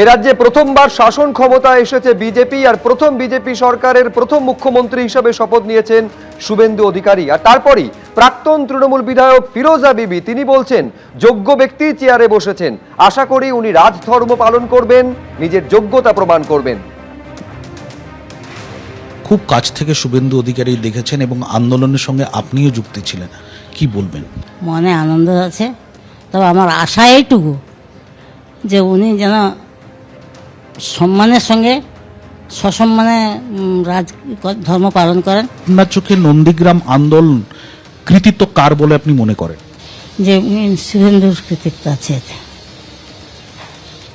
এ রাজ্যে প্রথমবার শাসন ক্ষমতায় এসেছে বিজেপি, আর প্রথম বিজেপি সরকারের প্রথম মুখ্যমন্ত্রী হিসেবে শপথ নিয়েছেন শুভেন্দু অধিকারী। আর তারপরই প্রাক্তন তৃণমূল বিধায়ক ফিরোজা বিবি তিনি বলছেন যোগ্য ব্যক্তি চেয়ারে বসেছেন, আশা করি উনি রাজধর্ম পালন করবেন, নিজের যোগ্যতা প্রমাণ করবেন। খুব কাছ থেকে শুভেন্দু অধিকারী দেখেছেন এবং আন্দোলনের সঙ্গে আপনিও যুক্ত ছিলেন, কি বলবেন? মনে আনন্দ আছে, তবে আমার আশা এইটুকু যে উনি যেন সম্মানের সঙ্গে সসম্মানে রাজ ধর্ম পালন করেন। আপনার চোখে নন্দীগ্রাম আন্দোলন কৃতিত্ব কার বলে আপনি মনে করেন? যে শুভেন্দুর কৃতিত্ব আছে এতে।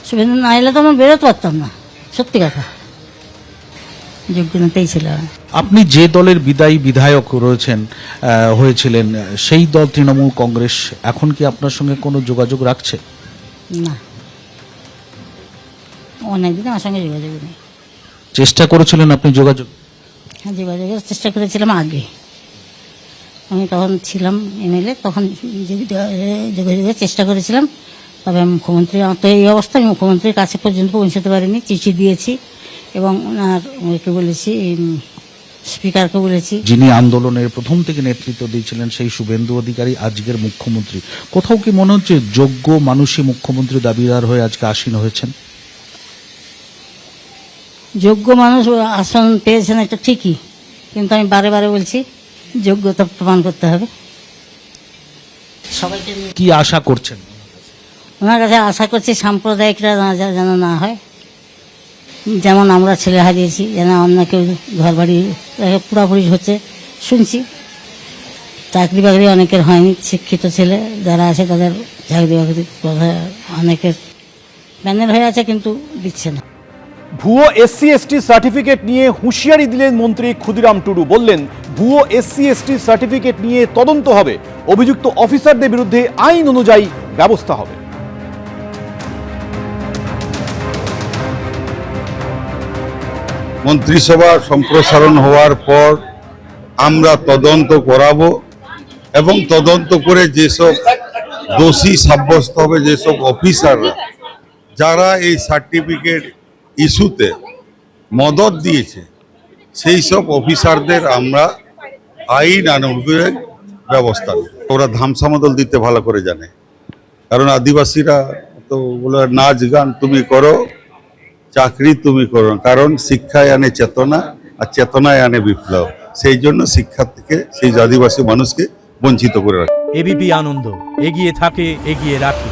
শুভেন্দু না এলে তো আমরা বেরোতে পারতাম না, সত্যি কথা। যোগ্য নেতাই ছিল। আপনি যে দলের বিদায়ী বিধায়ক হয়েছিলেন সেই দল তৃণমূল কংগ্রেস এখন কি আপনার সঙ্গে কোনো যোগাযোগ রাখছে? না, অনেকদিন আমার সঙ্গে যোগাযোগ নেই। চেষ্টা করেছিলেন আপনি যোগাযোগ? হ্যাঁ, যোগাযোগের চেষ্টা করেছিলাম আগে, আমি তখন ছিলাম এমএলএ, তখন যোগাযোগের চেষ্টা করেছিলাম। তবে মুখ্যমন্ত্রী তো এই অবস্থা, আমি মুখ্যমন্ত্রীর কাছে পর্যন্ত পৌঁছতে পারিনি। চিঠি দিয়েছি এবং ওনার বলেছি, স্পিকারকে বলেছি। যিনি আন্দোলনের প্রথম থেকে নেতৃত্ব দিয়েছিলেন সেই শুভেন্দু অধিকারী আজকের মুখ্যমন্ত্রী, কোথাও কি মনে হচ্ছে যোগ্য মানুষই মুখ্যমন্ত্রী দাবিদার হয়ে আজকে আসীন হয়েছেন? যোগ্য মানুষ আসন পেয়েছেন, এটা ঠিকই, কিন্তু আমি বারে বারে বলছি যোগ্যতা প্রমাণ করতে হবে সবাইকে। কি আশা করছেন ওনার কাছে? আশা করছি সাম্প্রদায়িকরা যেন না হয়, যেমন আমরা ছেলে হারিয়েছি, যেন অন্য কেউ ঘর বাড়ি পুরাপুরি হচ্ছে শুনছি। চাকরি বাকরি অনেকের হয়নি, শিক্ষিত ছেলে যারা আছে তাদের চাকরি বাকরি অনেকের প্যানেল হয়ে আছে কিন্তু দিচ্ছে না। ভুয়ো এসসি এসটি সার্টিফিকেট নিয়ে হুঁশিয়ারি দিলেন মন্ত্রী ক্ষুদিরাম টুডু। বললেন ভুয়ো এসসি এসটি সার্টিফিকেট নিয়ে তদন্ত হবে, অভিযুক্ত অফিসারদের বিরুদ্ধে আইন অনুযায়ী ব্যবস্থা হবে। মন্ত্রিসভা সম্প্রসারণ হওয়ার পর আমরা তদন্ত করাবো এবং তদন্ত করে যেসব দোষী সাব্যস্ত হবে, যেসব অফিসাররা যারা এই সার্টিফিকেট ইস্যুতে মদত দিয়েছে সেই সব অফিসারদের আমরা আইন আনুগত্যের ব্যবস্থা নেব। ওরা ধামসামদল দিতে ভালো করে জানে, কারণ আদিবাসীরা তো বলে নাচ গান তুমি করো, চাকরি তুমি করো, কারণ শিক্ষায় আনে চেতনা, আর চেতনায় আনে বিপ্লব। সেই জন্য শিক্ষা থেকে সেই আদিবাসী মানুষকে বঞ্চিত করে রাখে। এবিপি আনন্দ, এগিয়ে থাকে, এগিয়ে রাখে।